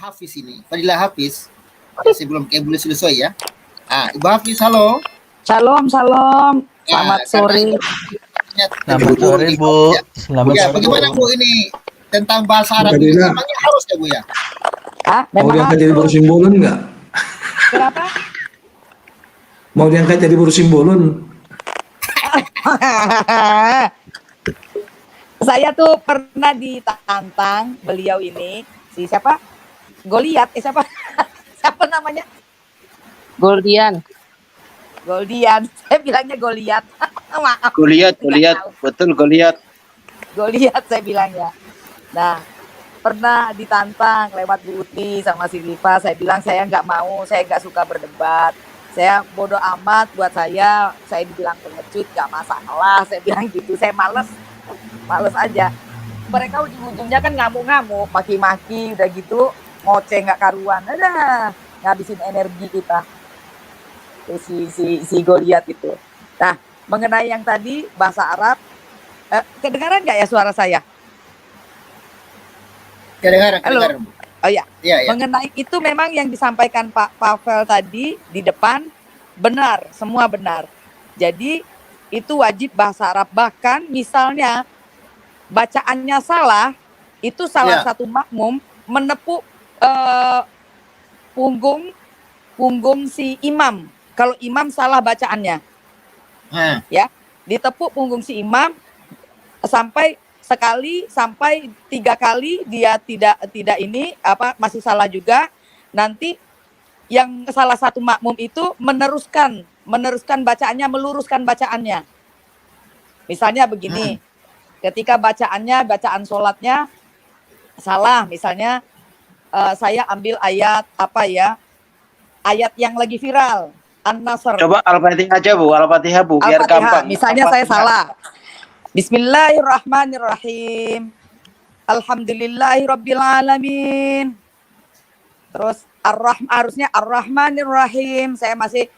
Hafiz ini, Fadilah Hafiz. Ya, sebelum boleh selesai ya. Ibu Hafiz, halo. Shalom. Selamat sore. Selamat sore, Bu. Selamat sore, bagaimana Bu ini tentang bahasa Arab ini? Memangnya harus ya Bu ya? Mau diangkat jadi buruh simbolon nggak? Kenapa? Mau diangkat jadi buruh simbolon? Saya tuh pernah ditantang beliau ini, si siapa? Goliat, siapa? Siapa namanya? Goldian. Saya bilangnya Goliat. Maaf. Goliat, betul Goliat. Goliat saya bilang ya. Nah, pernah ditantang lewat Bu Uti sama si Liva. Saya bilang saya nggak mau, saya nggak suka berdebat. Saya bodoh amat buat saya dibilang pengecut nggak masalah. Saya bilang gitu, saya males aja. Mereka ujung-ujungnya kan ngamuk-ngamuk, maki-maki, udah gitu ngoceh nggak karuan. Ada ngabisin energi kita. Si Goliat itu. Nah, mengenai yang tadi bahasa Arab, kedengaran nggak ya suara saya? Kedengaran. Oh ya. Ya. Mengenai itu memang yang disampaikan Pak Pavel tadi di depan benar, semua benar. Jadi itu wajib bahasa Arab. Bahkan misalnya bacaannya salah, itu salah satu makmum menepuk punggung si imam. Kalau imam salah bacaannya, ya ditepuk punggung si imam sampai 3 kali dia tidak ini masih salah juga. Nanti yang salah satu makmum itu meneruskan bacaannya, meluruskan bacaannya. Misalnya begini, ketika bacaan sholatnya salah, misalnya saya ambil ayat ayat yang lagi viral. An-Nasr. Coba Al-Fatihah Bu, biar gampang. Misalnya saya salah. Bismillahirrahmanirrahim. Alhamdulillahirabbil alamin. Terus harusnya Ar-Rahmanirrahim. Saya masih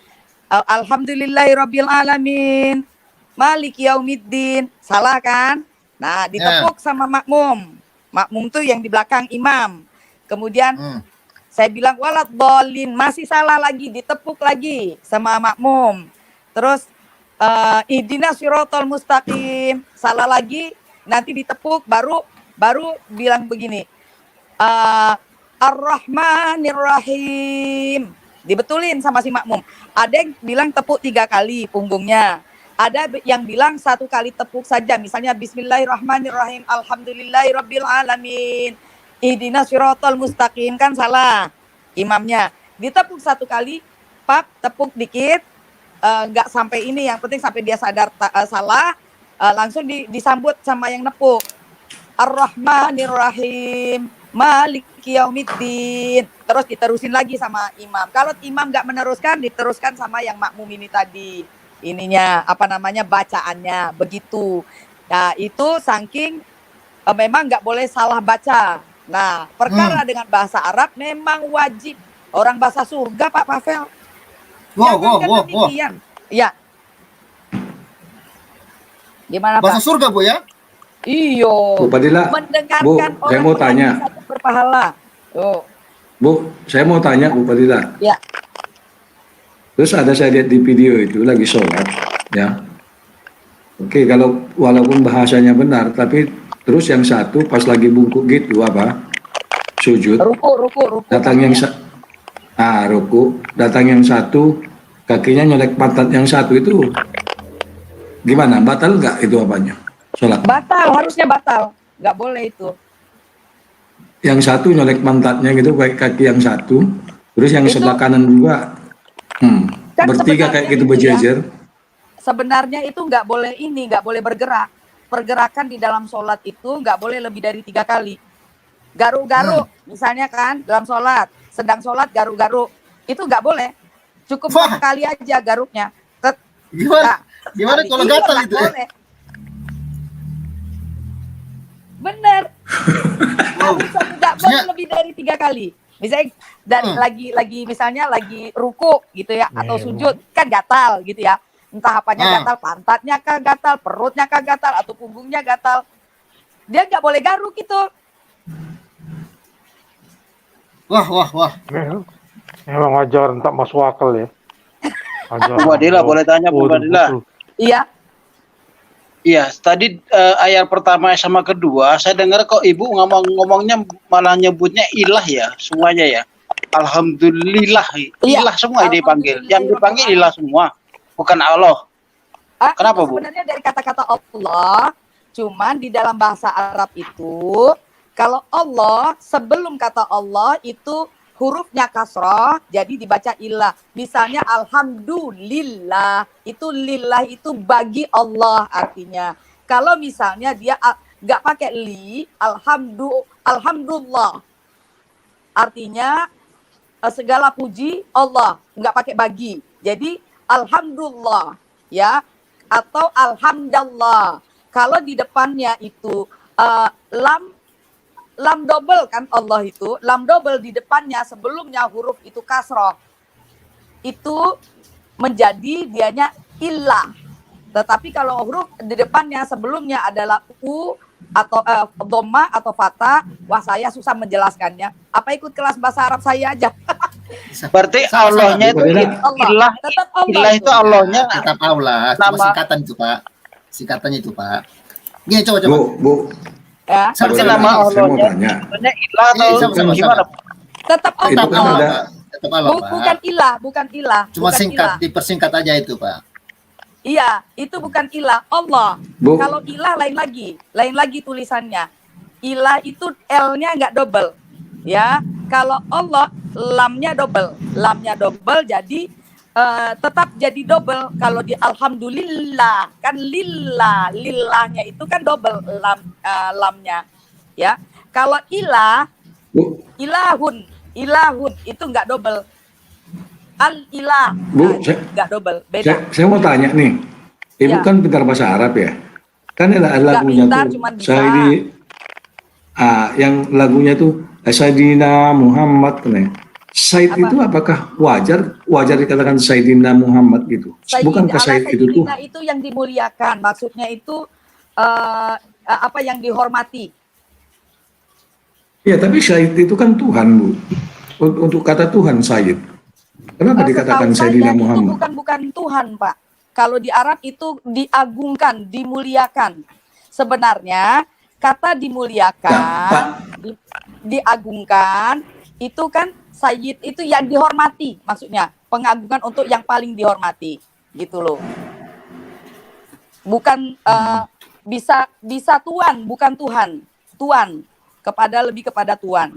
Alhamdulillahirabbil alamin. Maliki yaumiddin. Salah kan? Nah, ditepuk sama makmum. Makmum tuh yang di belakang imam. Kemudian saya bilang walat dolin, masih salah lagi, ditepuk lagi sama makmum. Terus ihdinas siratal mustaqim, salah lagi, nanti ditepuk, baru bilang begini, Ar-Rahmanir-Rahim, dibetulin sama si makmum. Ada yang bilang tepuk 3 kali punggungnya, ada yang bilang 1 kali tepuk saja, misalnya Bismillahirrahmanirrahim, Alhamdulillahirabbil alamin. Ihdinas siratal mustaqim, kan salah imamnya. Ditepuk 1 kali, tepuk dikit, nggak sampai ini, yang penting sampai dia sadar salah, langsung disambut sama yang nepuk. Ar-Rahmanir-Rahim, Maliki yaumiddin. Terus diterusin lagi sama imam. Kalau imam nggak meneruskan, diteruskan sama yang makmum ini tadi. Ininya, bacaannya, begitu. Nah, itu saking memang nggak boleh salah baca. Nah, perkara dengan bahasa Arab memang wajib. Orang bahasa surga, Pak Pavel. Wow. Ya. Gimana, Pak? Bahasa surga, Bu ya? Iyo. Bu Fadilah, mendengarkan Bu, saya mau tanya. Berpahala. Bu, saya mau tanya, Bu Fadilah. Ya. Terus ada saya lihat di video itu lagi sholat, ya. Oke, kalau walaupun bahasanya benar, tapi terus yang satu pas lagi bungkuk gitu sujud. Ruku. Datang yang ruku. Datang yang satu, kakinya nyolek pantat yang satu itu. Gimana? Batal nggak itu apanya? Sholat? Batal, harusnya batal. Nggak boleh itu. Yang satu nyolek pantatnya gitu, kayak kaki yang satu. Terus yang sebelah kanan juga kan bertiga kayak gitu berjejer. Sebenarnya itu nggak boleh nggak boleh bergerak. Pergerakan di dalam sholat itu nggak boleh lebih dari 3 kali. Garuk-garuk, misalnya kan dalam sholat, sedang sholat garuk-garuk, itu nggak boleh. Cukup 1 kali aja garuknya. Gimana kalau gatal itu? Bener. Nggak boleh lebih dari 3 kali. Misalnya misalnya lagi ruku gitu ya, atau sujud kan gatal gitu ya. Entah apanya gatal, pantatnya kah gatal, perutnya kah gatal, atau punggungnya gatal. Dia nggak boleh garuk gitu. Wah. Memang ajaran tak masuk akal ya. Bu Fadila, boleh tanya Bu Fadila? Iya. Iya, tadi ayat pertama sama kedua, saya dengar kok Ibu ngomongnya malah nyebutnya ilah ya, semuanya ya. Alhamdulillah, Iya. ilah semua yang dipanggil. Yang dipanggil ilah semua, bukan Allah. Kenapa, itu Bu? sebenarnya dari kata-kata Allah, cuman di dalam bahasa Arab itu, kalau Allah, sebelum kata Allah itu hurufnya kasroh, jadi dibaca ilah. Misalnya alhamdulillah, itu lillah itu bagi Allah artinya. Kalau misalnya dia nggak pakai li, alhamdulillah, artinya segala puji Allah, nggak pakai bagi. Jadi alhamdulillah, ya, atau alhamdulillah. Kalau di depannya itu lam double kan Allah itu, lam double di depannya sebelumnya huruf itu kasroh, itu menjadi dianya illah. Tetapi kalau huruf di depannya sebelumnya adalah u atau dhamma atau fatha, wah saya susah menjelaskannya. Apa ikut kelas bahasa Arab saya aja? Berarti Sama-sama, Allahnya itu Bu Fadila. ilah, Tetap Allah. ilah itu Allahnya Tetap Allah, cuma Nama. singkatan itu Pak. Singkatannya itu Pak. Gini coba. Bu, Ya, seperti Sama-sama. nama saya mau Allahnya tanya. sebenarnya ilah atau Sama-sama. gimana? tetap Itu Allah. kan ada Tetap Allah Pak. Bukan ilah, bukan ilah. Cuma bukan singkat, ilah. dipersingkat aja itu Pak. Iya, itu bukan ilah, Allah. Bu. Kalau ilah lain lagi tulisannya. Ilah itu L-nya nggak double, ya. Kalau Allah lamnya double, jadi tetap jadi double. Kalau di alhamdulillah kan lillahnya itu kan double lamnya, ya. Kalau Bu, ilahun itu nggak double. Al-ilah. Bu, Nggak double, beda. saya mau tanya nih. Ibu Ya. kan pintar bahasa Arab ya? Kan ada lagunya pintar, tuh. cuman bisa. Saidi, yang lagunya tuh Sayyidina Muhammad kan ya. Said Apa? itu apakah wajar dikatakan Sayyidina Muhammad gitu? Bukankah Said itu tuh? Sayyidina itu yang dimuliakan, maksudnya itu apa yang dihormati. Ya, tapi Said itu kan Tuhan, Bu. Untuk kata Tuhan Said. Kenapa dikatakan Setahu Sayyidina saya itu Muhammad? bukan Tuhan, Pak. Kalau di Arab itu diagungkan, dimuliakan. Sebenarnya kata dimuliakan, diagungkan itu kan Sayyid itu yang dihormati, maksudnya pengagungan untuk yang paling dihormati, gitu loh. Bukan bisa tuan, bukan Tuhan. Tuan lebih kepada Tuan.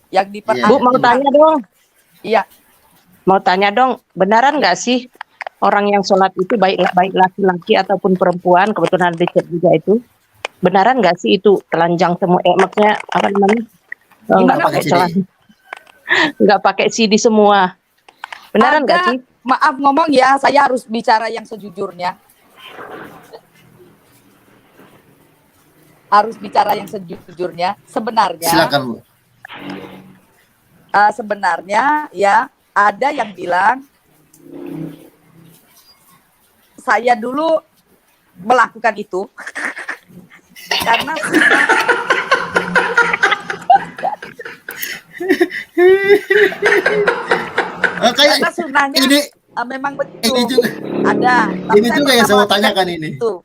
Yang diperhatikan. Bu, mau tanya dong. Iya. Mau tanya dong, benaran nggak sih orang yang sholat itu baik laki-laki ataupun perempuan, kebetulan ada di chat juga itu, benaran nggak sih itu telanjang semua? Maksudnya apa namanya? Nggak pakai CD? celana, nggak pakai CD semua. Benaran nggak sih? Maaf ngomong ya, saya harus bicara yang sejujurnya. Sebenarnya. Silakan Bu. Sebenarnya ya ada yang bilang saya dulu melakukan itu karena karena sunnahnya ini memang begitu ini juga ada. ini juga yang saya mau tanyakan ini. Itu.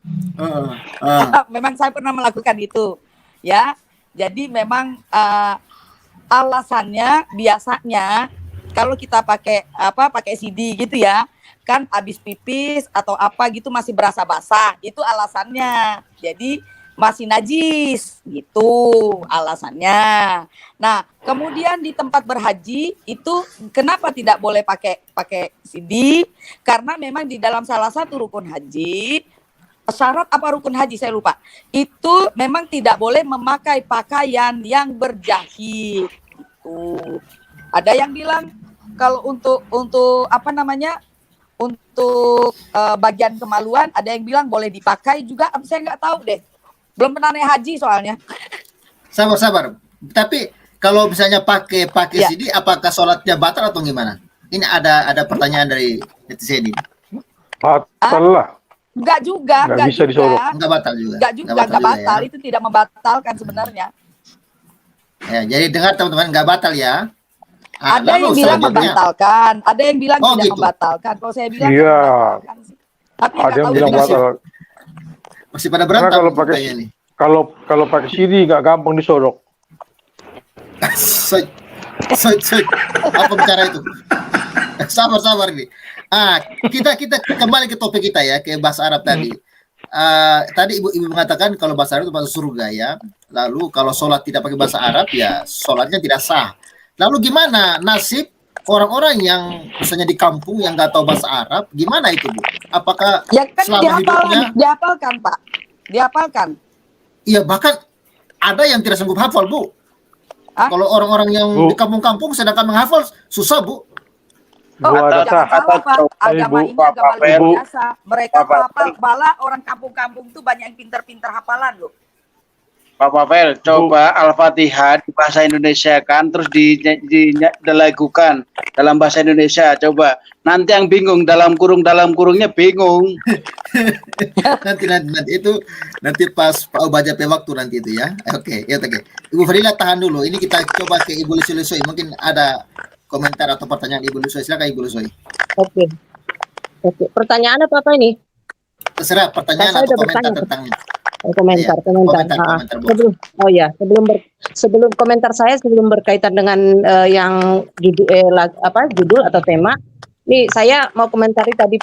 Memang saya pernah melakukan itu, ya. Jadi memang alasannya biasanya kalau kita pakai CD gitu ya, kan habis pipis atau apa gitu masih berasa basah, itu alasannya. Jadi masih najis gitu alasannya. Nah, kemudian di tempat berhaji itu kenapa tidak boleh pakai CD? Karena memang di dalam salah satu rukun haji, syarat apa rukun haji saya lupa. Itu memang tidak boleh memakai pakaian yang berjahit. Gitu. Ada yang bilang kalau untuk apa namanya? Untuk bagian kemaluan, ada yang bilang boleh dipakai juga, saya nggak tahu deh. Belum pernah naik haji soalnya. Sabar. Tapi kalau misalnya pakai Ya. CD, apakah sholatnya batal atau gimana? Ini ada pertanyaan dari netizen ini. Batal lah. Enggak juga, Nggak bisa disolok. Enggak batal juga. Enggak juga, enggak batal. ya. Itu tidak membatalkan sebenarnya. Ya, jadi dengar teman-teman, nggak batal ya. Ada yang bilang membatalkan, ada yang bilang Oh, tidak gitu. membatalkan. Kalau saya bilang Iya. membatalkan sih. Tapi Ada nggak yang tahu bilang juga sih. batal. Masih pada Karena berantem kalau pakai kayaknya nih. kalau pakai CD nggak gampang disodok. Soy, soy. Apa bicara itu? Sabar nih. Kita kembali ke topik kita ya, ke bahasa Arab tadi. Tadi ibu mengatakan kalau bahasa Arab itu bahasa surga ya. Lalu kalau sholat tidak pakai bahasa Arab ya sholatnya tidak sah. Lalu gimana nasib orang-orang yang misalnya di kampung yang nggak tahu bahasa Arab? Gimana itu Bu? Apakah Ya kan selama hidupnya? dihafalkan Pak, dihafalkan. Iya, bahkan ada yang tidak sanggup hafal Bu. Kalau orang-orang yang Bu. di kampung-kampung sedangkan menghafal susah Bu. Oh, Bu, ada jangan salah Pak, agama Ibu, ini agama luar Ibu. biasa. Mereka hafal, malah orang kampung-kampung tuh banyak yang pinter-pinter hafalan loh. Pak Pavel, coba Al-Fatihah di bahasa Indonesia kan, terus dilakukan dalam bahasa Indonesia. Coba nanti yang bingung dalam kurungnya bingung. nanti itu nanti pas Pak baca waktu nanti itu ya. Oke. Ibu Fadila tahan dulu. Ini kita coba ke Ibu Lusoi. Mungkin ada komentar atau pertanyaan Ibu Lusoi. Silakan Ibu Lusoi. Oke. Pertanyaan apa ini? Terserah pertanyaan atau komentar tentang komentar. Komentar. Sebelum komentar saya sebelum berkaitan dengan yang judul atau tema. Nih saya mau komentari tadi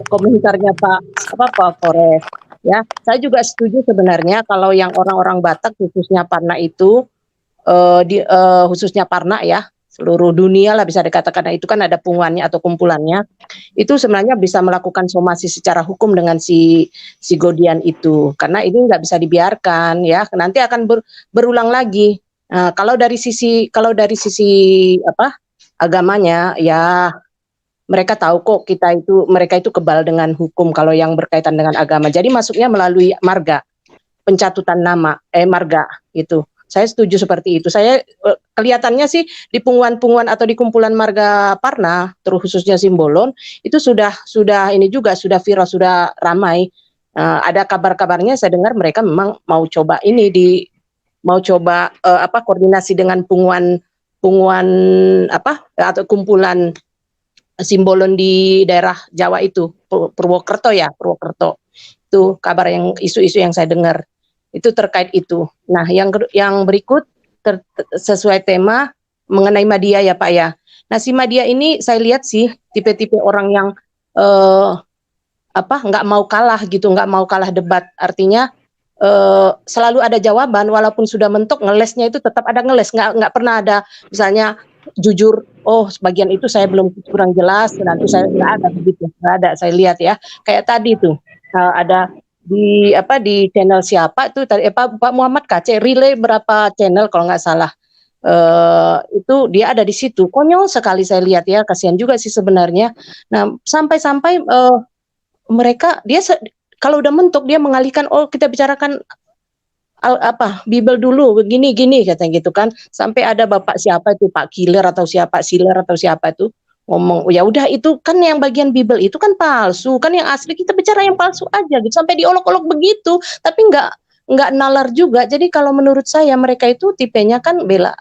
komentarnya Pak Forest. Ya, saya juga setuju sebenarnya kalau yang orang-orang Batak khususnya Parna itu khususnya Parna ya, seluruh dunia lah bisa dikatakan, itu kan ada punguannya atau kumpulannya, itu sebenarnya bisa melakukan somasi secara hukum dengan si Godian itu, karena ini nggak bisa dibiarkan ya, nanti akan berulang lagi. Kalau dari sisi agamanya ya, mereka tahu kok mereka itu kebal dengan hukum kalau yang berkaitan dengan agama. Jadi masuknya melalui marga, pencatutan nama marga gitu. Saya setuju seperti itu. Saya kelihatannya sih di punguan-punguan atau di kumpulan marga Parna, terus khususnya Simbolon, itu sudah ini juga sudah viral, sudah ramai. Ada kabar-kabarnya saya dengar mereka memang mau coba koordinasi dengan punguan atau kumpulan Simbolon di daerah Jawa itu, Purwokerto. Itu kabar isu-isu yang saya dengar. Itu terkait itu. Nah, yang berikut sesuai tema mengenai media ya Pak ya. Nah, si media ini saya lihat sih tipe-tipe orang yang nggak mau kalah gitu, nggak mau kalah debat. Artinya selalu ada jawaban walaupun sudah mentok, ngelesnya itu tetap ada ngeles, nggak pernah ada misalnya jujur, sebagian itu saya belum kurang jelas, nanti saya nggak ada begitu, nggak ada. Saya lihat ya, kayak tadi tuh ada di channel siapa itu tadi Pak Muhammad KC relay berapa channel kalau nggak salah, itu dia ada di situ, konyol sekali saya lihat ya, kasihan juga sih sebenarnya. Nah sampai mereka kalau udah mentok dia mengalihkan, kita bicarakan Bible dulu gini katanya gitu kan, sampai ada bapak siapa itu Pak Killer atau siapa itu ngomong, ya udah itu kan yang bagian Bible itu kan palsu, kan yang asli kita bicara yang palsu aja gitu, sampai diolok-olok begitu, tapi nggak nalar juga. Jadi kalau menurut saya mereka itu tipenya kan bela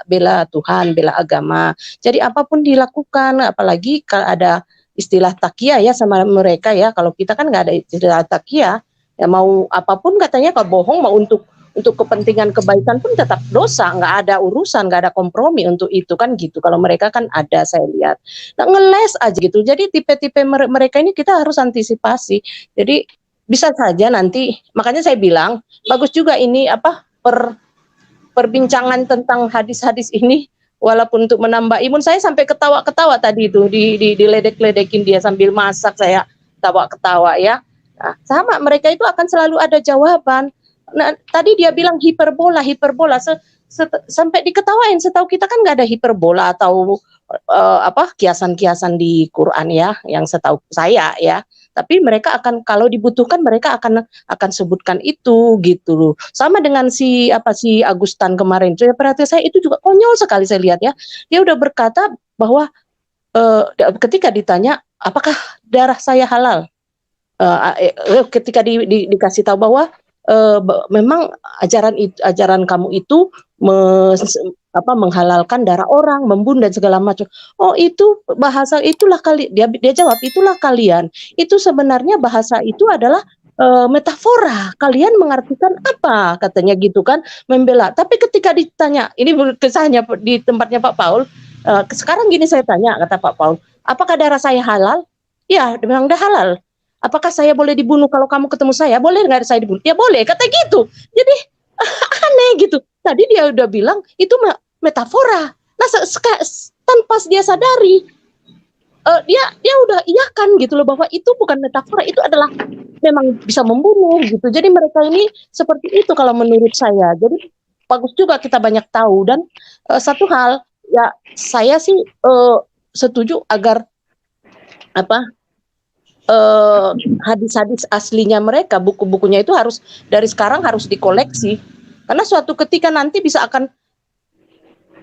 Tuhan, bela agama, jadi apapun dilakukan, apalagi kalau ada istilah takia ya sama mereka ya, kalau kita kan nggak ada istilah takia ya, mau apapun katanya kalau bohong mau untuk kepentingan kebaikan pun tetap dosa, nggak ada urusan, nggak ada kompromi untuk itu kan gitu. Kalau mereka kan ada, saya lihat ngeles aja gitu. Jadi tipe-tipe mereka ini kita harus antisipasi. Jadi bisa saja nanti, makanya saya bilang bagus juga ini perbincangan tentang hadis-hadis ini, walaupun untuk menambah imun. Saya sampai ketawa-ketawa tadi itu diledek-ledekin dia sambil masak, saya ketawa-ketawa ya. Nah, sama mereka itu akan selalu ada jawaban. Nah, tadi dia bilang hiperbola, sampai diketawain. Setahu kita kan nggak ada hiperbola atau kiasan-kiasan di Quran ya, yang setahu saya ya. Tapi mereka akan, kalau dibutuhkan mereka akan sebutkan itu gitu loh. Sama dengan si Agustan kemarin. Perhatian saya itu juga konyol sekali saya lihat ya. Dia udah berkata bahwa ketika ditanya apakah darah saya halal, ketika dikasih tahu bahwa memang ajaran kamu itu menghalalkan darah orang, membunuh dan segala macam. Oh itu bahasa itulah dia jawab itulah kalian. Itu sebenarnya bahasa itu adalah metafora. Kalian mengartikan apa? Katanya gitu kan, membela. Tapi ketika ditanya, ini kisahnya di tempatnya Pak Paul. Sekarang gini saya tanya, kata Pak Paul, apakah darah saya halal? Ya, memang dah halal. Apakah saya boleh dibunuh kalau kamu ketemu saya? Boleh nggak saya dibunuh? Ya boleh, kata gitu. Jadi aneh gitu. Tadi dia udah bilang itu metafora. Nah, tanpa dia sadari, dia udah iyakan gitu loh bahwa itu bukan metafora, itu adalah memang bisa membunuh gitu. Jadi mereka ini seperti itu kalau menurut saya. Jadi bagus juga kita banyak tahu. Dan satu hal ya saya sih setuju agar hadis-hadis aslinya mereka, buku-bukunya itu harus dari sekarang harus dikoleksi. Karena suatu ketika nanti bisa akan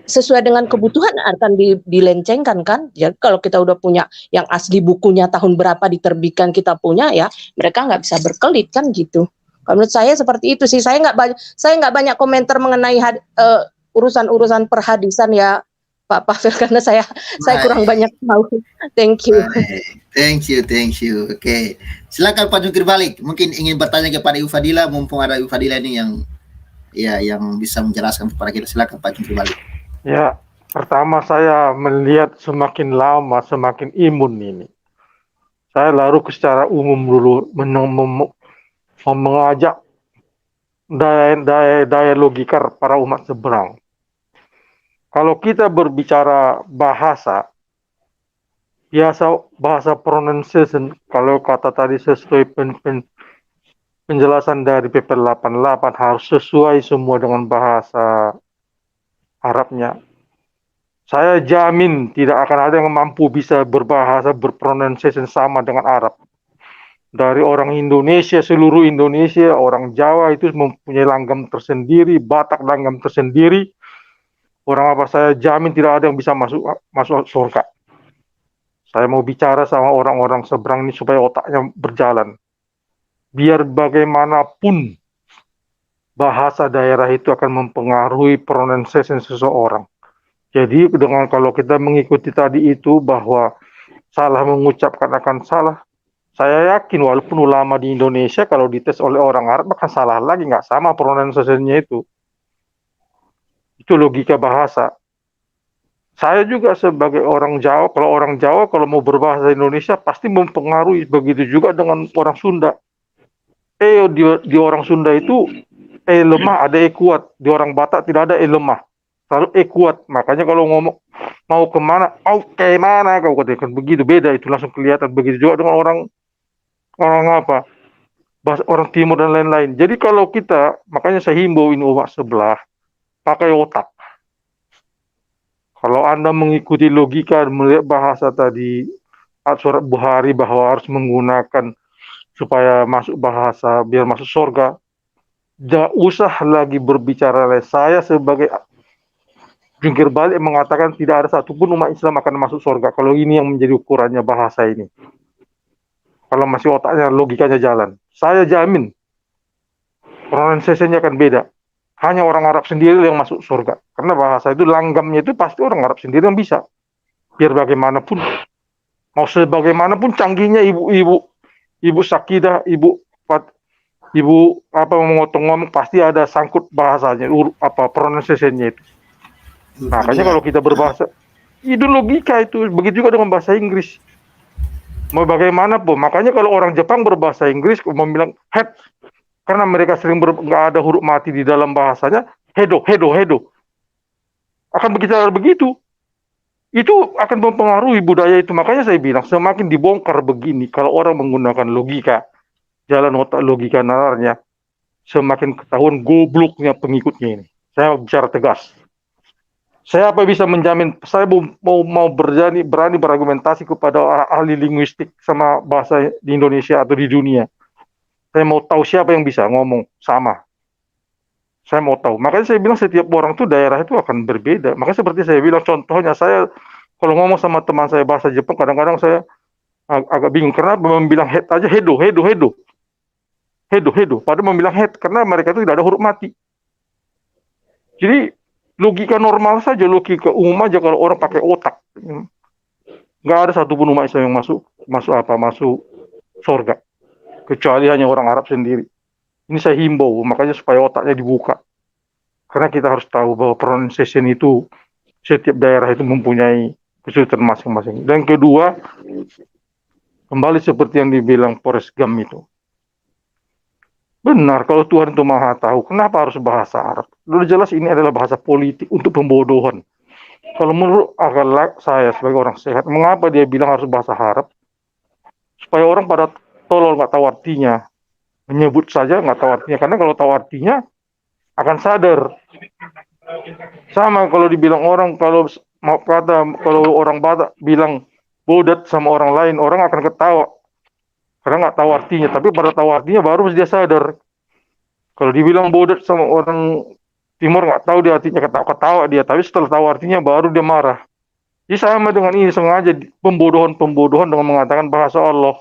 sesuai dengan kebutuhan akan dilencengkan kan. Jadi kalau kita udah punya yang asli bukunya tahun berapa diterbitkan kita punya ya, mereka nggak bisa berkelit kan gitu. Kalau menurut saya seperti itu sih. Saya nggak banyak komentar mengenai urusan perhadisan ya Pak Pavel, karena saya kurang banyak tahu. Thank you. Thank you. Oke. Silakan Pak Jungkir balik. Mungkin ingin bertanya kepada Ibu Fadila, mumpung ada Ibu Fadila ini yang bisa menjelaskan kepada kita. Silakan Pak Jungkir balik. Ya, pertama saya melihat semakin lama semakin imun ini. Saya lalu secara umum dulu mengajak daya logika para umat seberang. Kalau kita berbicara bahasa pronunciation, kalau kata tadi sesuai penjelasan dari PP 88 harus sesuai semua dengan bahasa Arabnya. Saya jamin tidak akan ada yang mampu bisa berpronunciation sama dengan Arab. Dari orang Indonesia, seluruh Indonesia, orang Jawa itu mempunyai langgam tersendiri, Batak langgam tersendiri. Orang apa, saya jamin tidak ada yang bisa masuk surga. Saya mau bicara sama orang-orang seberang ini supaya otaknya berjalan. Biar bagaimanapun bahasa daerah itu akan mempengaruhi pronunciation seseorang. Jadi kalau kita mengikuti tadi itu bahwa salah mengucapkan akan salah, saya yakin walaupun ulama di Indonesia kalau dites oleh orang Arab akan salah lagi, nggak sama pronunciation-nya itu. Itu logika bahasa. Saya juga sebagai orang Jawa, kalau mau berbahasa Indonesia pasti mempengaruhi. Begitu juga dengan orang Sunda. Di orang Sunda itu lemah, ada kuat. Di orang Batak tidak ada lemah, selalu kuat. Makanya kalau ngomong mau kemana, kemana kau katakan begitu, beda itu langsung kelihatan. Begitu juga dengan orang bahasa orang Timur dan lain-lain. Jadi kalau kita, makanya saya himbau ini umat sebelah, pakai otak. Kalau Anda mengikuti logika melihat bahasa tadi surat Bukhari bahwa harus menggunakan supaya masuk bahasa biar masuk surga, jangan usah lagi berbicara. Saya sebagai jungkir balik mengatakan tidak ada satupun umat Islam akan masuk surga kalau ini yang menjadi ukurannya bahasa ini. Kalau masih otaknya logikanya jalan, saya jamin pronunciation-nya akan beda. Hanya orang Arab sendiri yang masuk surga. Karena bahasa itu langgamnya itu pasti orang Arab sendiri yang bisa. Biar bagaimanapun, mau sebagaimanapun canggihnya ibu Sakidah, ibu memotong ngomong pasti ada sangkut bahasanya, pronunciation-nya itu. Makanya kalau kita berbahasa, itu logika itu. Begitu juga dengan bahasa Inggris. Mau bagaimanapun, makanya kalau orang Jepang berbahasa Inggris, mau bilang head, karena mereka sering nggak ada huruf mati di dalam bahasanya, hedo. Akan bicara begitu. Itu akan mempengaruhi budaya itu. Makanya saya bilang, semakin dibongkar begini, kalau orang menggunakan logika, jalan otak logika nalarnya, semakin ketahuan gobloknya pengikutnya ini. Saya bicara tegas. Saya apa bisa menjamin, saya mau berani berargumentasi kepada ahli linguistik sama bahasa di Indonesia atau di dunia. Saya mau tahu siapa yang bisa ngomong sama. Saya mau tahu. Makanya saya bilang setiap orang tuh daerah itu akan berbeda. Makanya seperti saya bilang, contohnya saya kalau ngomong sama teman saya bahasa Jepang, kadang-kadang saya agak bingung karena membilang head aja hedo. Padahal membilang head karena mereka itu tidak ada huruf mati. Jadi Logika normal saja, logika umum aja kalau orang pakai otak. Nggak ada satupun umat Islam yang masuk surga. Kecuali hanya orang Arab sendiri. Ini saya himbau, makanya supaya otaknya dibuka. Karena kita harus tahu bahwa pronunciation itu, setiap daerah itu mempunyai kesulitan masing-masing. Dan kedua, kembali seperti yang dibilang Forrest Gump itu. Benar, kalau Tuhan itu maha tahu, kenapa harus bahasa Arab? Sudah jelas ini adalah bahasa politik untuk pembodohan. Kalau menurut akal saya sebagai orang sehat, mengapa dia bilang harus bahasa Arab? Supaya orang pada tolol nggak tahu artinya. Menyebut saja nggak tahu artinya. Karena kalau tahu artinya, akan sadar. Sama kalau dibilang orang, kalau orang Batak bilang bodat sama orang lain, orang akan ketawa. Karena nggak tahu artinya, tapi pada tahu artinya baru dia sadar. Kalau dibilang bodoh sama orang Timur nggak tahu dia artinya, ketawa dia, tapi setelah tahu artinya baru dia marah. Jadi sama dengan ini, sengaja pembodohan dengan mengatakan bahasa Allah.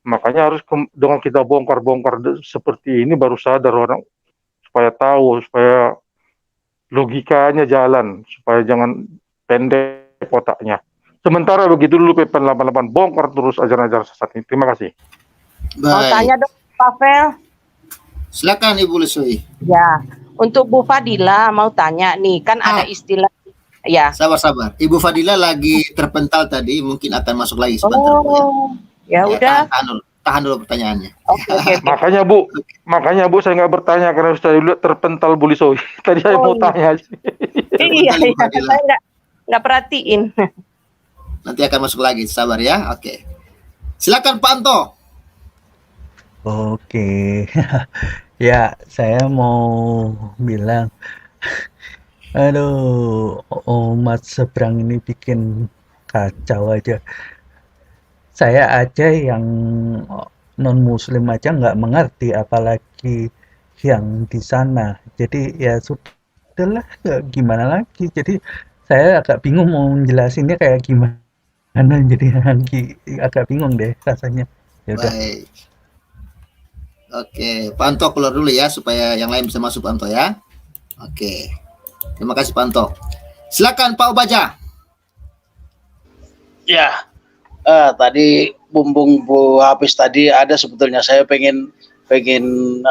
Makanya harus dengan kita bongkar-bongkar seperti ini baru sadar orang, supaya tahu, supaya logikanya jalan, supaya jangan pendek otaknya. Sementara begitu dulu PPN 88 bongkar terus ajaran-ajaran sesat ini. Terima kasih. Mau tanya Baik. dong, Pavel. Silakan Ibu Lesui. Ya, untuk Bu Fadila mau tanya nih, kan ada istilah, ya. Sabar. Ibu Fadila lagi terpental tadi, mungkin akan masuk lagi sebentar. Bu, ya. Ya udah. Tahan dulu pertanyaannya. Oke. Makanya Bu saya nggak bertanya karena saya dulu terpental Bu Lisoi. Tadi saya mau tanya aja. Iya, Ibu Fadila. saya nggak perhatiin. Nanti akan masuk lagi, sabar ya. Oke. Silakan Pak Anto. Oke. Ya, saya mau bilang, aduh, umat seberang ini bikin kacau aja. Saya aja yang non muslim aja nggak mengerti, apalagi yang di sana. Jadi ya sudahlah, gimana lagi. Jadi saya agak bingung mau jelasinnya kayak gimana. Jadi agak bingung deh rasanya. Ya udah. Baik. Oke, Pak Anto keluar dulu ya supaya yang lain bisa masuk Pak Anto ya. Oke. Terima kasih Pak Anto. Silakan Pak Obaja. Ya, tadi bumbung Bu Hafiz tadi ada sebetulnya saya pengen pengen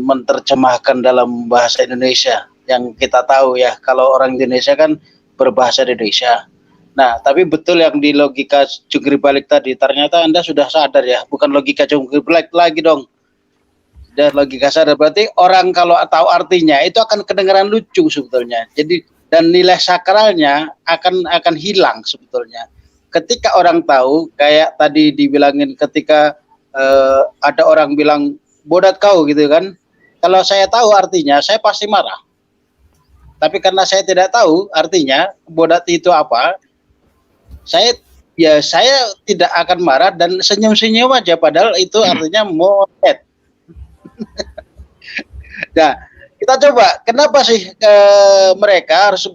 menerjemahkan dalam bahasa Indonesia yang kita tahu ya, kalau orang Indonesia kan berbahasa Indonesia. Nah, tapi betul yang di logika jungkir balik tadi, ternyata Anda sudah sadar ya, bukan logika jungkir balik lagi dong. Dan logika sadar berarti orang kalau tahu artinya itu akan kedengaran lucu sebetulnya. Jadi dan nilai sakralnya akan hilang sebetulnya. Ketika orang tahu, kayak tadi dibilangin ketika ada orang bilang bodat kau gitu kan. Kalau saya tahu artinya, saya pasti marah. Tapi karena saya tidak tahu artinya bodat itu apa, saya tidak akan marah dan senyum-senyum aja, padahal itu artinya modet. Nah, kita coba kenapa sih mereka harus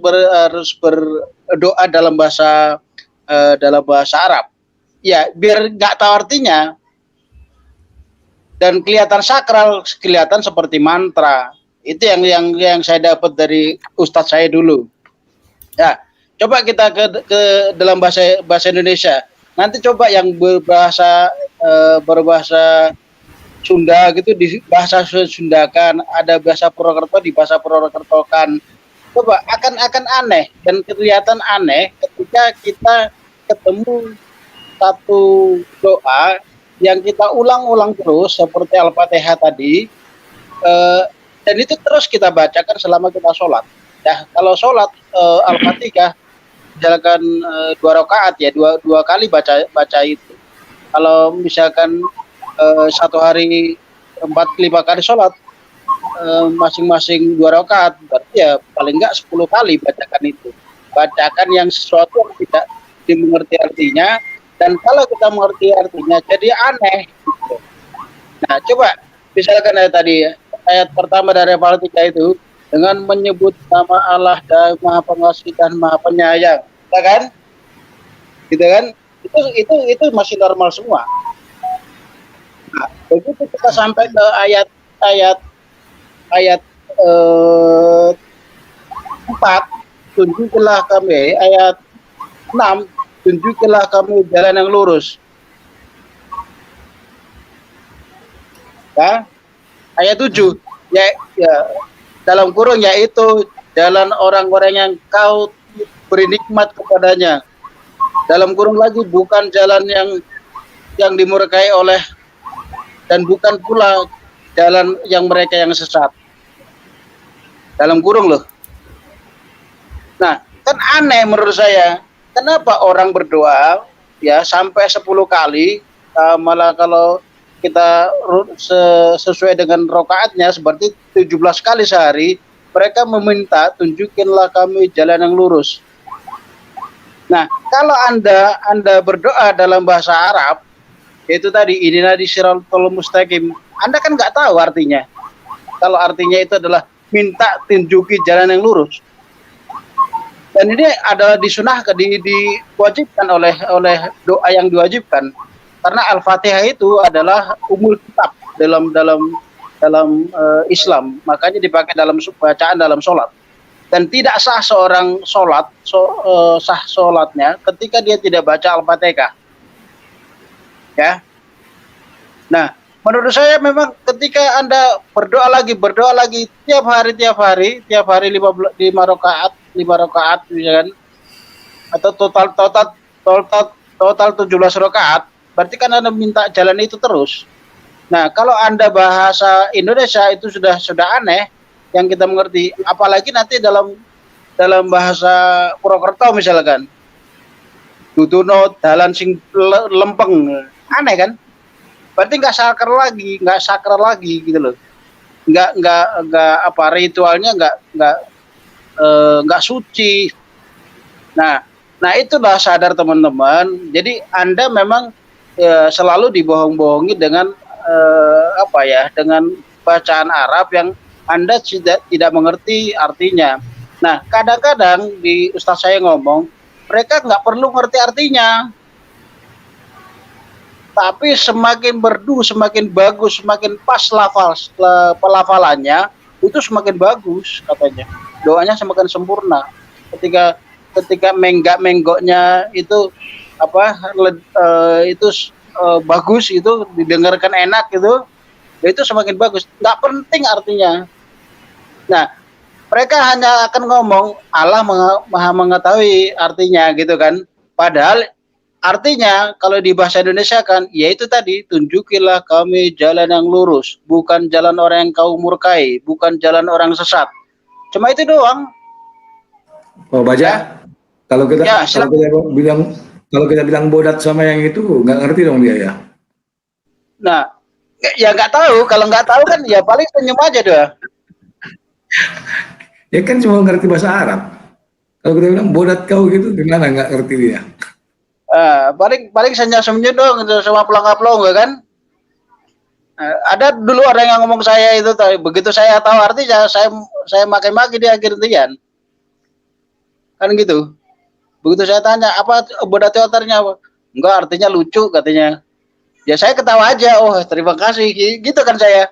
berdoa dalam bahasa Arab? Ya, biar nggak tahu artinya dan kelihatan sakral, kelihatan seperti mantra. Itu yang saya dapat dari ustadz saya dulu. Ya. Coba kita ke dalam bahasa Indonesia. Nanti coba yang berbahasa Sunda gitu di bahasa Sundakan, ada bahasa Purwokerto di bahasa Purwokertokan. Coba akan aneh dan kelihatan aneh ketika kita ketemu satu doa yang kita ulang-ulang terus seperti Al-Fatihah tadi, dan itu terus kita bacakan selama kita sholat. Ya, kalau sholat Al-Fatihah misalkan 2 rakaat ya, dua kali baca itu. Kalau misalkan satu hari 4-5 kali sholat, masing-masing 2 rakaat, berarti ya paling enggak 10 kali bacakan itu. Bacakan yang sesuatu yang tidak dimengerti artinya, dan kalau kita mengerti artinya jadi aneh gitu. Nah, coba misalkan ayat pertama dari Al-Fatihah itu dengan menyebut nama Allah dan Maha Pengasih dan Maha Penyayang, ya kan? Gitu kan? Itu masih normal semua. Nah, begitu kita sampai ke ayat 4, tunjukilah kami, ayat 6, tunjukilah kami jalan yang lurus. Ya, ayat 7, ya dalam kurung yaitu jalan orang-orang yang kau beri nikmat kepadanya. Dalam kurung lagi bukan jalan yang dimurkai oleh, dan bukan pula jalan yang mereka yang sesat. Dalam kurung loh. Nah, kan aneh menurut saya. Kenapa orang berdoa ya sampai 10 kali, malah kalau kita sesuai dengan rokaatnya seperti 17 kali sehari, mereka meminta tunjukinlah kami jalan yang lurus. Nah, kalau Anda berdoa dalam bahasa Arab, yaitu tadi inina di siratal mustaqim, Anda kan nggak tahu artinya. Kalau artinya itu adalah minta tunjuki jalan yang lurus. Dan ini adalah disunahkan, diwajibkan oleh doa yang diwajibkan. Karena Al-Fatihah itu adalah umul kitab dalam Islam, makanya dipakai dalam bacaan dalam sholat. Dan tidak sah seorang sholat, sah sholatnya ketika dia tidak baca Al-Fatihah. Ya. Nah, menurut saya memang ketika Anda berdoa lagi tiap hari 5 rakaat, ya kan? Atau total 17 rakaat. Berarti kan Anda minta jalan itu terus. Nah, kalau Anda bahasa Indonesia itu sudah aneh yang kita mengerti, apalagi nanti dalam bahasa Purwokerto misalkan. Dutuno dalan sing lempeng. Aneh kan? Berarti nggak sakral lagi gitu loh. Nggak apa ritualnya nggak suci. Nah itulah sadar teman-teman. Jadi Anda memang selalu dibohong-bohongi dengan dengan bacaan Arab yang Anda tidak mengerti artinya. Nah, kadang-kadang di ustaz saya ngomong, mereka nggak perlu ngerti artinya. Tapi semakin merdu, semakin bagus, semakin pas pelafalannya, itu semakin bagus katanya. Doanya semakin sempurna. Ketika menggoknya itu bagus, itu didengarkan enak gitu, itu semakin bagus. Nggak penting artinya. Nah, mereka hanya akan ngomong Allah maha mengetahui artinya gitu kan. Padahal artinya kalau di bahasa Indonesia kan, yaitu tadi tunjukilah kami jalan yang lurus, bukan jalan orang yang kau murkai, bukan jalan orang sesat. Cuma itu doang. Oh, Baja, kalau kita Ya, kalau kita bilang bodat sama yang itu nggak ngerti dong dia ya. Nah, ya nggak tahu. Kalau nggak tahu kan ya paling senyum aja doa. Ya kan cuma ngerti bahasa Arab. Kalau kita bilang bodat kau gitu, gimana nggak ngerti dia? Paling senyum dong sama pelangap-pelong kan. Ada dulu orang yang ngomong saya itu, begitu saya tahu artinya saya maki-maki di akhir tian. Kan gitu. Begitu saya tanya apa bodat artinya apa? Enggak, artinya lucu katanya. Ya saya ketawa aja. Oh, terima kasih. Gitu kan saya.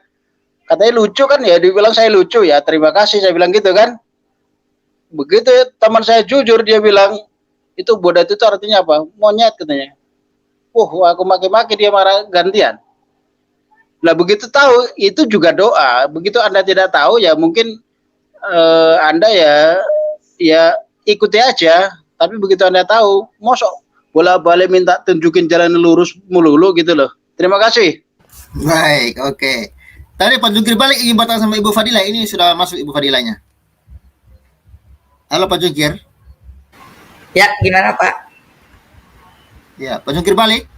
Katanya lucu kan, ya dibilang saya lucu, ya terima kasih saya bilang gitu kan. Begitu teman saya jujur, dia bilang itu bodat itu artinya apa? Monyet katanya. Aku maki-maki, dia marah gantian. Nah begitu tahu itu juga doa. Begitu Anda tidak tahu ya mungkin Anda ya ikuti aja. Tapi begitu Anda tahu, mosok bola-balik minta tunjukin jalan lurus melulu gitu loh. Terima kasih. Baik, oke. Tadi Pak Jungkir balik ingin bertanya sama Ibu Fadila. Ini sudah masuk Ibu Fadilanya. Halo Pak Jungkir. Ya, gimana Pak? Ya, Pak Jungkir balik.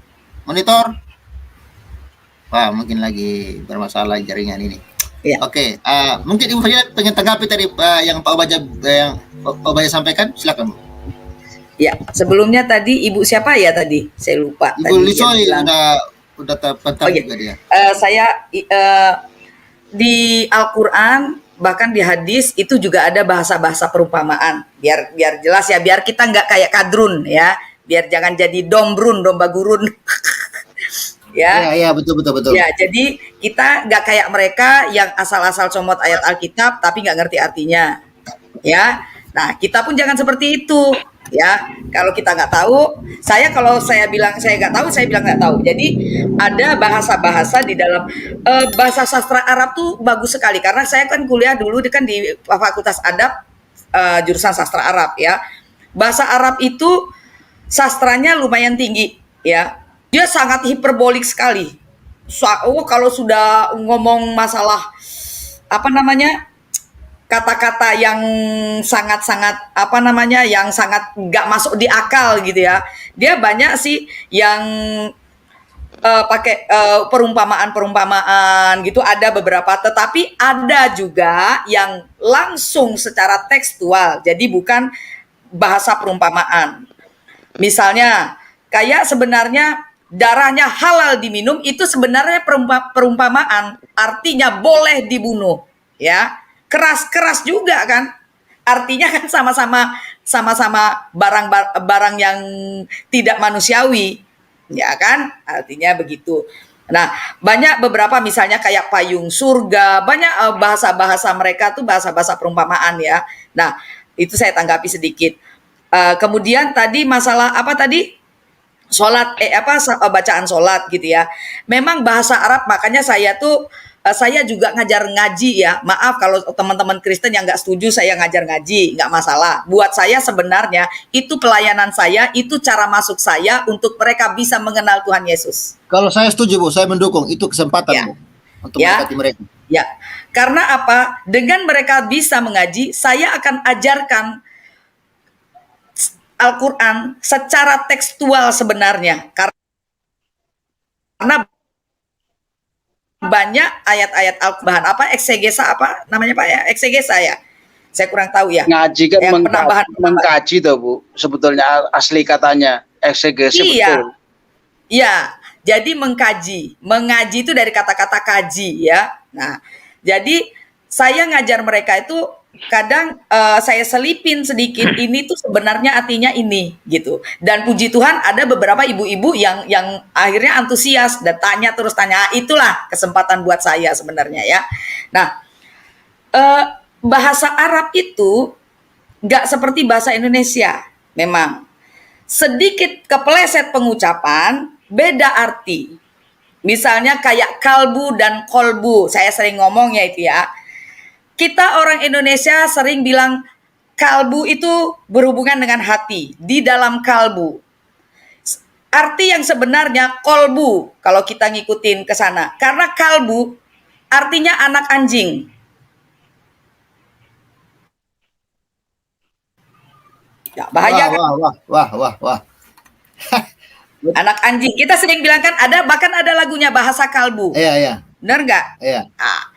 Monitor. Wah, mungkin lagi bermasalah jaringan ini. Ya. Oke, mungkin Ibu Fadila pengen tanggapi tadi yang Pak Obaja sampaikan. Silakan Bu. Ya, sebelumnya tadi Ibu siapa ya tadi? Saya lupa. Ibu Lisoi udah terpental juga dia. Saya di Al-Quran bahkan di hadis itu juga ada bahasa-bahasa perumpamaan. Biar jelas ya, biar kita nggak kayak kadrun ya, biar jangan jadi dombrun, domba gurun. Ya, betul. Ya, jadi kita nggak kayak mereka yang asal-asal comot ayat Alkitab tapi nggak ngerti artinya. Ya, Nah, kita pun jangan seperti itu, ya. Kalau kita nggak tahu, kalau saya bilang saya nggak tahu, saya bilang nggak tahu. Jadi ada bahasa-bahasa di dalam bahasa sastra Arab tuh bagus sekali karena saya kan kuliah dulu kan di Fakultas Adab jurusan sastra Arab ya. Bahasa Arab itu sastranya lumayan tinggi ya. Dia sangat hiperbolik sekali. Kalau sudah ngomong masalah apa namanya kata-kata yang sangat-sangat yang sangat nggak masuk di akal gitu ya. Dia banyak sih yang pakai perumpamaan-perumpamaan gitu, ada beberapa, tetapi ada juga yang langsung secara tekstual. Jadi bukan bahasa perumpamaan. Misalnya kayak sebenarnya darahnya halal diminum itu sebenarnya perumpamaan, artinya boleh dibunuh ya. Keras juga kan, artinya kan sama-sama barang yang tidak manusiawi ya kan, artinya begitu. Nah, banyak beberapa misalnya kayak payung surga, banyak bahasa-bahasa mereka tuh bahasa-bahasa perumpamaan ya. Nah, itu saya tanggapi sedikit. Kemudian tadi masalah apa tadi? Sholat, bacaan sholat gitu ya. Memang bahasa Arab, makanya saya juga ngajar ngaji ya. Maaf kalau teman-teman Kristen yang nggak setuju saya ngajar ngaji, nggak masalah. Buat saya sebenarnya itu pelayanan saya, itu cara masuk saya untuk mereka bisa mengenal Tuhan Yesus. Kalau saya setuju Bu, saya mendukung, itu kesempatan Ya. Bu untuk mendekati mereka. Ya, karena apa? Dengan mereka bisa mengaji, saya akan ajarkan Al-Quran secara tekstual sebenarnya. Karena banyak ayat-ayat Al-Quran, eksegesa namanya Pak ya? Eksegesa ya? Saya kurang tahu ya. Ngaji kan Yang penambahan. mengkaji tuh Bu, sebetulnya asli katanya eksegese betul. Iya, jadi mengkaji. Mengaji itu dari kata-kata kaji ya. Nah, jadi saya ngajar mereka itu kadang saya selipin sedikit, ini tuh sebenarnya artinya ini gitu. Dan puji Tuhan ada beberapa ibu-ibu yang akhirnya antusias dan tanya. Itulah kesempatan buat saya sebenarnya ya. Nah, bahasa Arab itu nggak seperti bahasa Indonesia. Memang sedikit kepeleset pengucapan, beda arti. Misalnya kayak kalbu dan kolbu, saya sering ngomong ya itu ya. Kita orang Indonesia sering bilang kalbu itu berhubungan dengan hati, di dalam kalbu. Arti yang sebenarnya kolbu kalau kita ngikutin ke sana. Karena kalbu artinya anak anjing. Ya, bahaya kan? Wah. Anak anjing. Kita sering bilang kan bahkan ada lagunya bahasa kalbu. Iya. Benar nggak? Iya. Nah,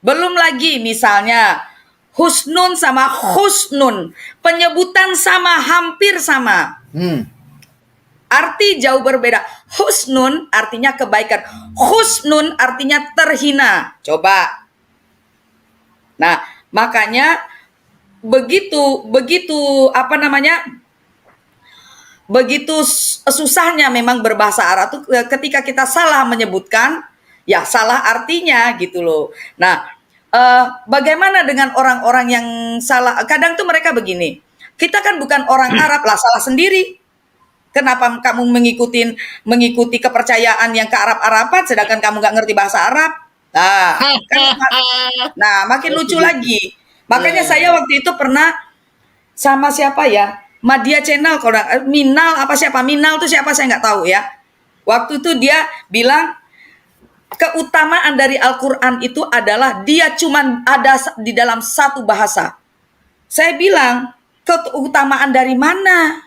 belum lagi misalnya husnun sama husnun, penyebutan sama, hampir sama. Arti jauh berbeda. Husnun artinya kebaikan, husnun artinya terhina. Coba. Nah, makanya begitu begitu susahnya memang berbahasa Arab tuh ketika kita salah menyebutkan, ya salah artinya gitu loh. Nah, bagaimana dengan orang-orang yang salah? Kadang tuh mereka begini, kita kan bukan orang Arab lah, salah sendiri. Kenapa kamu mengikuti kepercayaan yang ke Arab-Araban sedangkan kamu nggak ngerti bahasa Arab? Nah, makin lucu lagi. Makanya saya waktu itu pernah sama siapa ya? Madia Channel, Minal itu siapa saya nggak tahu ya. Waktu itu dia bilang keutamaan dari Al-Quran itu adalah dia cuma ada di dalam satu bahasa. Saya bilang, keutamaan dari mana?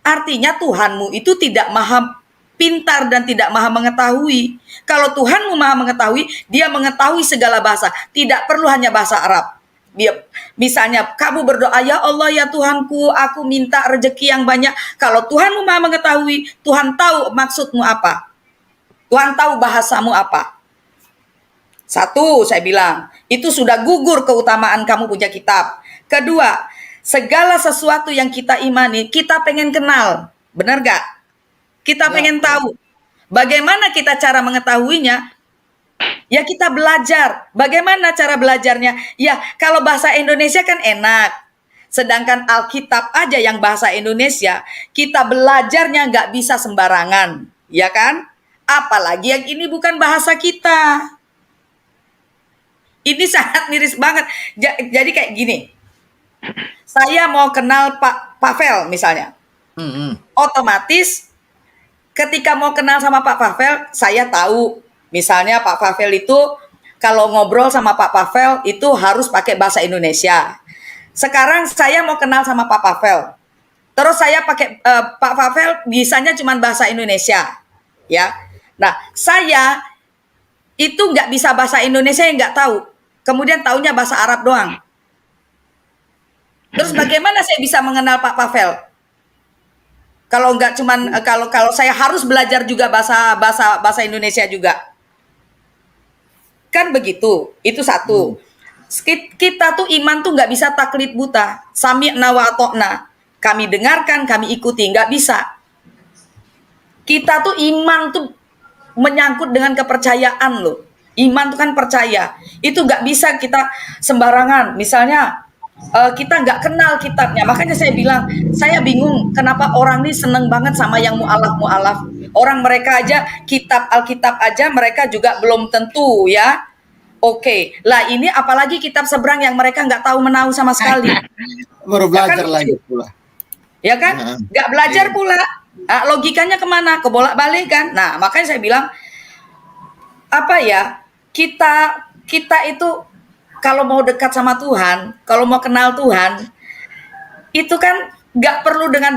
Artinya Tuhanmu itu tidak maha pintar dan tidak maha mengetahui. Kalau Tuhanmu maha mengetahui, dia mengetahui segala bahasa. Tidak perlu hanya bahasa Arab. Dia, misalnya kamu berdoa, ya Allah ya Tuhanku, aku minta rezeki yang banyak. Kalau Tuhanmu maha mengetahui, Tuhan tahu maksudmu apa. Tuhan tahu bahasamu apa. Satu, saya bilang, itu sudah gugur keutamaan kamu punya kitab. Kedua, segala sesuatu yang kita imani, kita pengen kenal. Benar gak? Kita pengen tahu. Bagaimana kita cara mengetahuinya? Ya kita belajar. Bagaimana cara belajarnya? Ya kalau bahasa Indonesia kan enak. Sedangkan Alkitab aja yang bahasa Indonesia, kita belajarnya nggak bisa sembarangan, ya kan? Apalagi yang ini bukan bahasa kita. Ini sangat miris banget. Jadi kayak gini, saya mau kenal Pak Pavel misalnya. Otomatis ketika mau kenal sama Pak Pavel, saya tahu misalnya Pak Pavel itu kalau ngobrol sama Pak Pavel itu harus pakai bahasa Indonesia. Sekarang saya mau kenal sama Pak Pavel. Terus saya pakai Pak Pavel bisanya cuma bahasa Indonesia, ya. Nah, saya itu nggak bisa bahasa Indonesia yang nggak tahu. Kemudian taunya bahasa Arab doang. Terus bagaimana saya bisa mengenal Pak Pavel? Kalau nggak cuman kalau saya harus belajar juga bahasa Indonesia juga. Kan begitu. Itu satu. Kita tuh iman tuh nggak bisa taklid buta. Sami'na wa ata'na. Kami dengarkan, kami ikuti, nggak bisa. Kita tuh iman tuh menyangkut dengan kepercayaan loh. Iman tuh kan percaya. Itu nggak bisa kita sembarangan. Misalnya kita nggak kenal kitabnya. Makanya saya bilang, saya bingung kenapa orang ini seneng banget sama yang mu'alaf. Orang mereka aja, Alkitab aja mereka juga belum tentu ya. Oke, lah ini apalagi kitab seberang yang mereka nggak tahu menahu sama sekali. Baru belajar kan, lagi pula. Ya kan? Nggak belajar pula. Nah, logikanya kemana? Kebolak-balik kan? Nah, makanya saya bilang, apa ya, kita itu kalau mau dekat sama Tuhan, kalau mau kenal Tuhan, itu kan nggak perlu dengan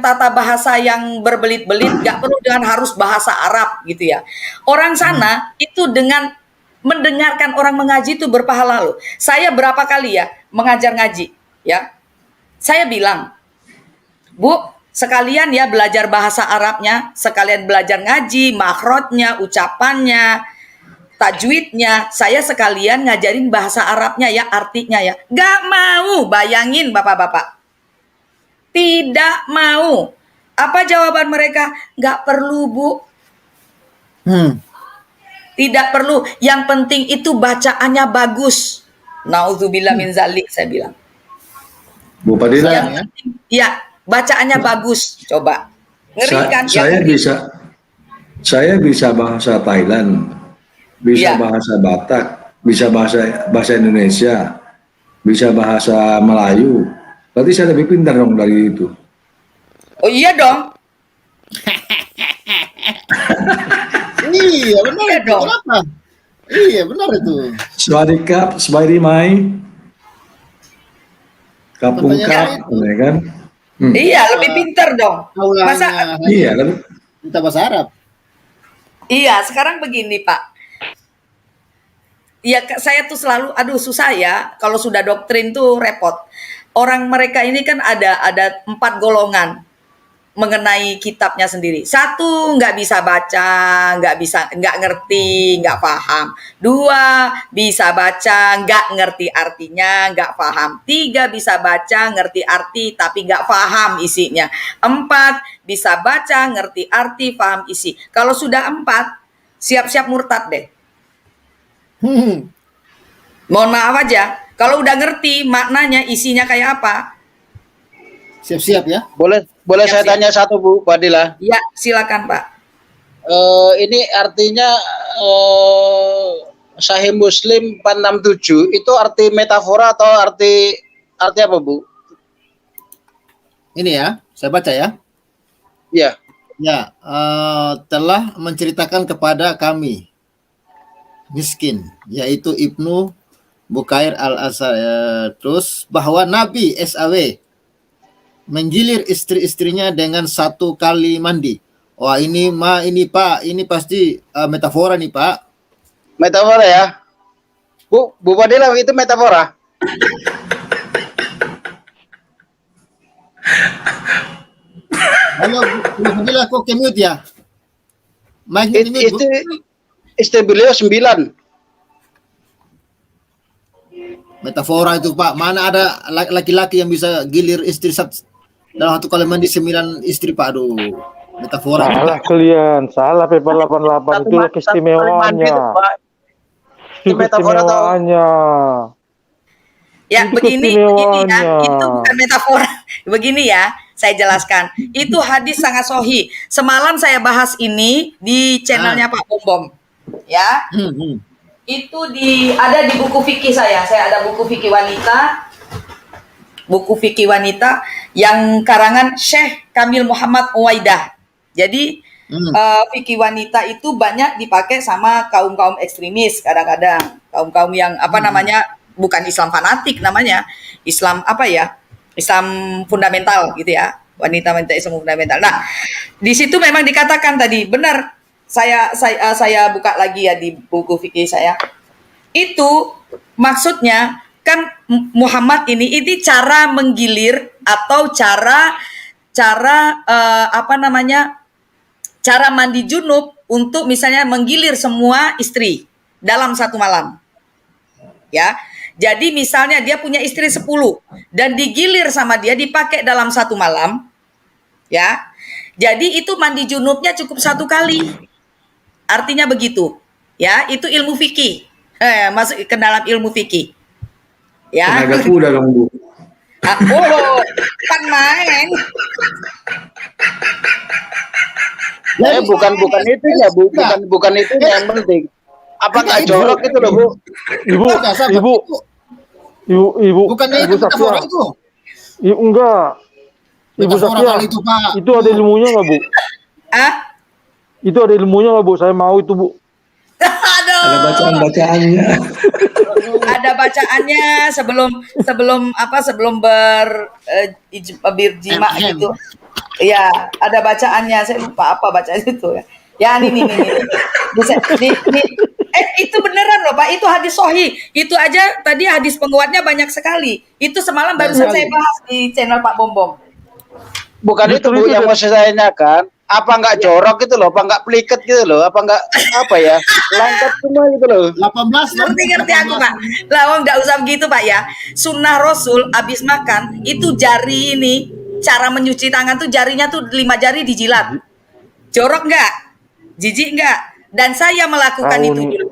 tata bahasa yang berbelit-belit, nggak perlu dengan harus bahasa Arab gitu ya. Orang sana itu dengan mendengarkan orang mengaji itu berpahala loh. Saya berapa kali ya mengajar ngaji, ya. Saya bilang, Bu, sekalian ya belajar bahasa Arabnya, sekalian belajar ngaji, makhrajnya, ucapannya, tajwidnya, saya sekalian ngajarin bahasa Arabnya ya, artinya ya. Gak mau, bayangin bapak-bapak. Tidak mau. Apa jawaban mereka? Gak perlu, Bu. Tidak perlu. Yang penting itu bacaannya bagus. Nauzubillah min zalik, saya bilang. Bu Padilla, Yang penting, ya, bacaannya bagus. Coba. Ngeri kan? saya bisa bahasa Thailand, bisa bahasa Batak, bisa bahasa Indonesia, bisa bahasa Melayu. Berarti saya lebih pintar dong dari itu. Oh iya dong. Iya benar Iya itu. dong. Kenapa? Iya benar itu. Swadikap, Swadimai, Kapungkap, ya kan? Iya, lebih pintar dong. Masa Iya, lebih. Kita bahasa Arab. Iya, sekarang begini Pak. Ya saya tuh selalu, aduh susah ya. Kalau sudah doktrin tuh repot. Orang mereka ini kan ada 4 golongan mengenai kitabnya sendiri. 1, nggak bisa baca, nggak ngerti, nggak paham. 2, bisa baca, nggak ngerti artinya, nggak paham. 3, bisa baca, ngerti arti, tapi nggak paham isinya. 4, bisa baca, ngerti arti, paham isi. Kalau sudah 4, siap-siap murtad deh. Mohon maaf aja, kalau udah ngerti maknanya, isinya kayak apa. Siap-siap ya. Boleh saya tanya satu Bu Padilla? Ya, silakan Pak. Ini artinya Sahih Muslim 467 itu arti metafora atau arti apa Bu? Ini ya, saya baca ya. Ya. Ya, telah menceritakan kepada kami miskin, yaitu Ibnu Bukair al-Asar, terus bahwa Nabi SAW menggilir istri-istrinya dengan 1 kali mandi. Wah ini Pak, ini pasti metafora nih Pak. Metafora ya. Bu Padilla itu metafora. Halo Bu Padilla, kok kemute ya? Mic-nya di-mute, Bu. Istri beliau 9. Metafora itu Pak, mana ada laki-laki yang bisa gilir istri dalam 1 kali mandi 9 istri Pak. Aduh, metafora. Salah kalian, salah paper 88 itu keistimewaannya. Itu keistimewaannya. Ya, Itu begini ya, keistimewaannya. itu bukan metafora. Begini ya, saya jelaskan. Itu hadis sangat sahih. Semalam saya bahas ini di channelnya Pak Bom Bom. Ya, itu ada di buku fikih saya. Saya ada buku fikih wanita. Buku fikih wanita yang karangan Syekh Kamil Muhammad Uwaidah. Jadi fikih wanita itu banyak dipakai sama kaum-kaum ekstremis kadang-kadang. Kaum-kaum yang apa namanya, bukan Islam fanatik namanya. Islam apa ya? Islam fundamental gitu ya. Wanita-wanita Islam fundamental. Nah, di situ memang dikatakan tadi, benar. Saya buka lagi ya di buku fikih saya. Itu maksudnya kan Muhammad ini cara menggilir atau cara apa namanya, cara mandi junub untuk misalnya menggilir semua istri dalam satu malam. Ya. Jadi misalnya dia punya istri 10 dan digilir sama dia, dipakai dalam satu malam. Ya. Jadi itu mandi junubnya cukup 1 kali. Artinya begitu. Ya, itu ilmu fikih. Masuk ke dalam ilmu fikih. Ya. Tenaga kuda dong, Bu. Kan main. Bukan itu ya, Bu. Bukan itu yang penting. Apa nggak jorok itu loh, Bu? Ibu Bukannya itu metafora itu. enggak. Ibu Metafora Sakia, kali itu, Pak. itu ada ilmunya nggak, Bu? Itu ada ilmunya nggak, Bu? Saya mau itu, Bu. Aduh. Ada bacaan-bacaannya. Ada bacaannya sebelum berjima gitu. Iya, ada bacaannya. Saya lupa apa bacaan itu ya. Ya ini. Itu beneran loh Pak, itu hadis sahih. Itu aja tadi hadis penguatnya banyak sekali. Itu semalam barusan saya bahas di channel Pak Bom Bom. Bukan itu, Bu, yang mau saya tanyakan. Apa nggak jorok gitu loh? Apa nggak peliket gitu loh? Apa nggak apa ya? Lengkap semua gitu loh. 18 loh. Ngerti aku Pak. Lah nggak usah begitu Pak ya. Sunnah Rasul abis makan itu jari ini, cara mencuci tangan tuh jarinya tuh 5 jari dijilat. Jorok nggak? Jijik nggak? Dan saya melakukan Tahu itu nih. dulu.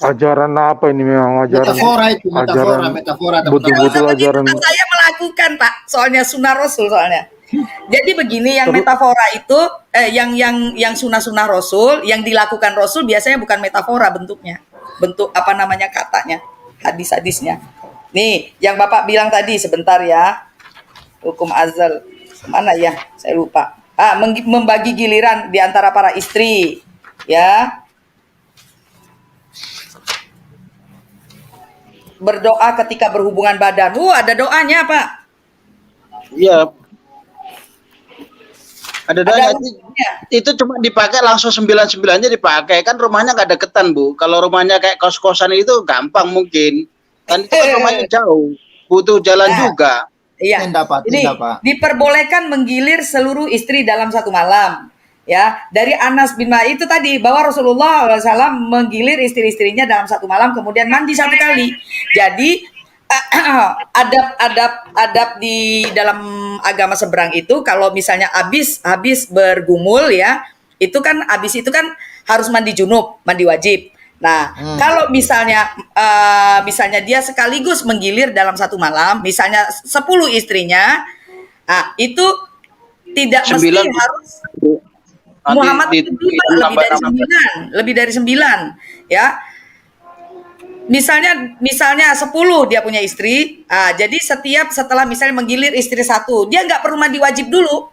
Ajaran apa ini, memang ajaran Metafora. betul-betul ajaran. Saya melakukan Pak, soalnya sunnah Rasul soalnya. Jadi begini, yang metafora itu yang sunnah Rasul, yang dilakukan Rasul biasanya bukan metafora bentuknya. Bentuk apa namanya, katanya, hadis-hadisnya. Nih, yang Bapak bilang tadi sebentar ya. Hukum azal. Mana ya? Saya lupa. Membagi giliran di antara para istri. Ya. Berdoa ketika berhubungan badan. Ada doanya, Pak. Iya. Ada doanya. Hukumnya. Itu cuma dipakai langsung 99-nya dipakai. Kan rumahnya nggak deketan, Bu. Kalau rumahnya kayak kos-kosan itu gampang mungkin. Kan itu kan rumahnya jauh. Butuh jalan juga. Iya. Ini diperbolehkan menggilir seluruh istri dalam satu malam. Ya, dari Anas bin Malik itu tadi bahwa Rasulullah SAW menggilir istri-istrinya dalam satu malam, kemudian mandi 1 kali. Jadi adab di dalam agama seberang itu, kalau misalnya habis bergumul ya, itu kan harus mandi junub, mandi wajib. Nah, kalau misalnya dia sekaligus menggilir dalam satu malam, misalnya 10 istrinya, itu tidak 9. mesti harus Muhammad itu lebih dari 9 ya. Misalnya 10 dia punya istri, jadi setelah misalnya menggilir istri 1, dia nggak perlu mandi wajib dulu.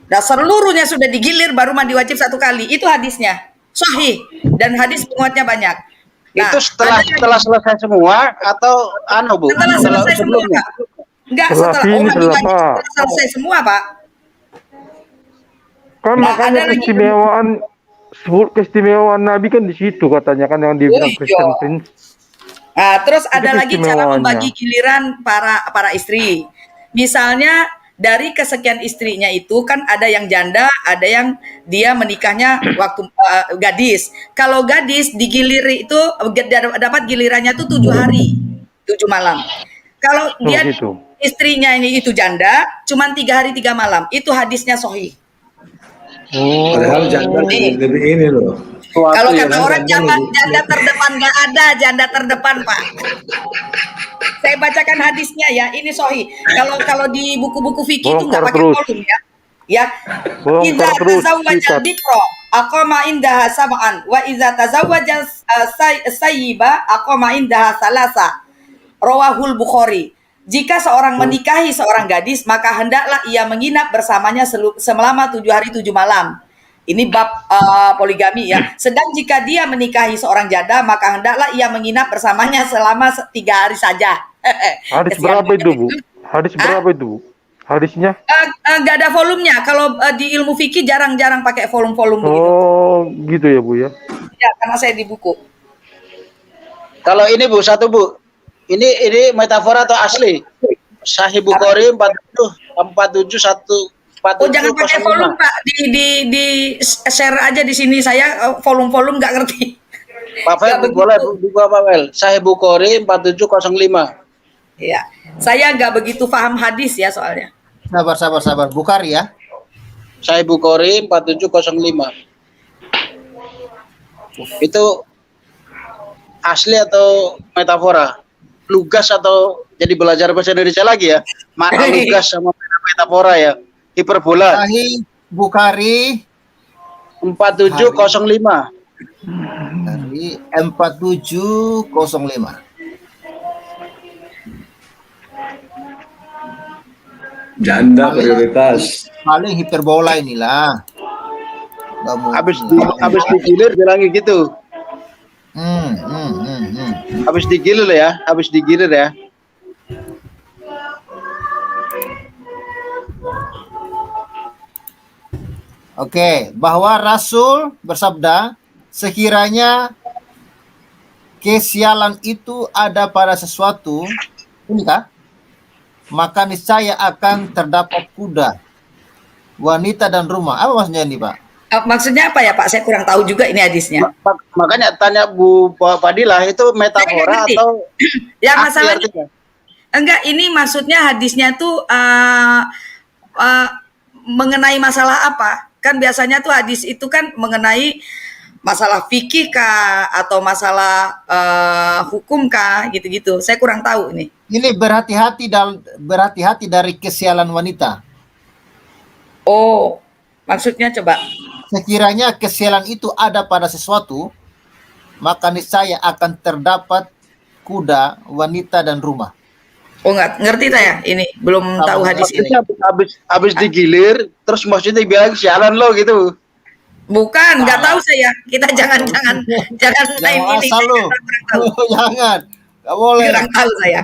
Nah, seluruhnya sudah digilir baru mandi wajib 1 kali. Itu hadisnya sahih dan hadis penguatnya banyak. Nah, itu setelah selesai semua atau Bu? Setelah selesai sebelumnya. Enggak, setelah selesai semua, Pak. Kan makanya keistimewaan Nabi kan di situ katanya kan, yang dibilang Christian Prince. Nah, terus ada lagi cara membagi giliran para istri. Misalnya dari kesekian istrinya itu kan ada yang janda, ada yang dia menikahnya waktu gadis. Kalau gadis digilir itu dapat gilirannya tuh 7 hari, 7 malam. Kalau dia istrinya ini itu janda, cuman 3 hari 3 malam. Itu hadisnya sahih. Oh. Padahal janda lebih ini loh. Suatu Kalau ya. kata orang janda terdepan nggak ada, janda terdepan Pak. Saya bacakan hadisnya ya, ini Sohi. Kalau di buku-buku fikih itu nggak Bongkar pakai terus. volume ya. Ya, Bongkar iza terus, tazawwaja sikat. bikra aqama indaha sab'an wa iza tazawwaja sayyiba aqama indaha salasa. Rawahul Bukhari. Jika seorang menikahi seorang gadis, maka hendaklah ia menginap bersamanya selama 7 hari 7 malam. Ini bab poligami ya. Sedang jika dia menikahi seorang janda, maka hendaklah ia menginap bersamanya selama 3 hari saja. Hadis Kesian berapa banget itu, Bu? Hadis Hah? berapa itu, Bu? Hadisnya? Nggak ada volumenya. Kalau di ilmu fikih jarang-jarang pakai volume-volume begitu. Oh, gitu ya, Bu ya. Ya, karena saya di buku. Kalau ini Bu, satu Bu. Ini metafora atau asli? Sahih Bukhari 47 Oh, jangan pakai volume Pak. Di share aja di sini. Saya volume-volume nggak ngerti. Pak Fel, Nggak boleh begitu. buka Pak Fel. Sahih Bukhari 4705. Ya, saya nggak begitu paham hadis ya soalnya. Sabar. Bukhari ya. Sahih Bukhari 4705. Itu asli atau metafora? Lugas atau jadi belajar bahasa Indonesia lagi ya? Mana lugas sama metafora ya? Hiperbola Sahih Bukhari 4705. dari 4705. Janda prioritas. Paling hiperbola inilah. Nggak mungkin. Habis digilir bilangnya gitu. Hmm. Habis digilir ya, habis digilir ya. Oke, bahwa Rasul bersabda, sekiranya kesialan itu ada pada sesuatu, ini kah? Maka niscaya akan terdapat kuda, wanita dan rumah. Apa maksudnya ini, Pak? Maksudnya apa ya Pak? Saya kurang tahu juga ini hadisnya. Makanya tanya Bu Fadilah, itu metafora ngerti. atau Ya arti masalahnya artinya? enggak, ini maksudnya hadisnya tuh mengenai masalah apa? Kan biasanya tuh hadis itu kan mengenai masalah fikih kah atau masalah hukum kah gitu-gitu. Saya kurang tahu ini. Ini berhati-hati dari kesialan wanita. Oh, maksudnya coba. Sekiranya kesialan itu ada pada sesuatu, maka niscaya akan terdapat kuda, wanita dan rumah. Oh, nggak ngerti saya. Ini belum Sama tahu hadis ini. Maksudnya habis digilir, terus maksudnya bilang sialan lo gitu. Bukan, nggak tahu saya. Kita jangan main Jangan ini. asal Saya lu. kurang tahu. Jangan. Nggak boleh. Kurang tahu saya.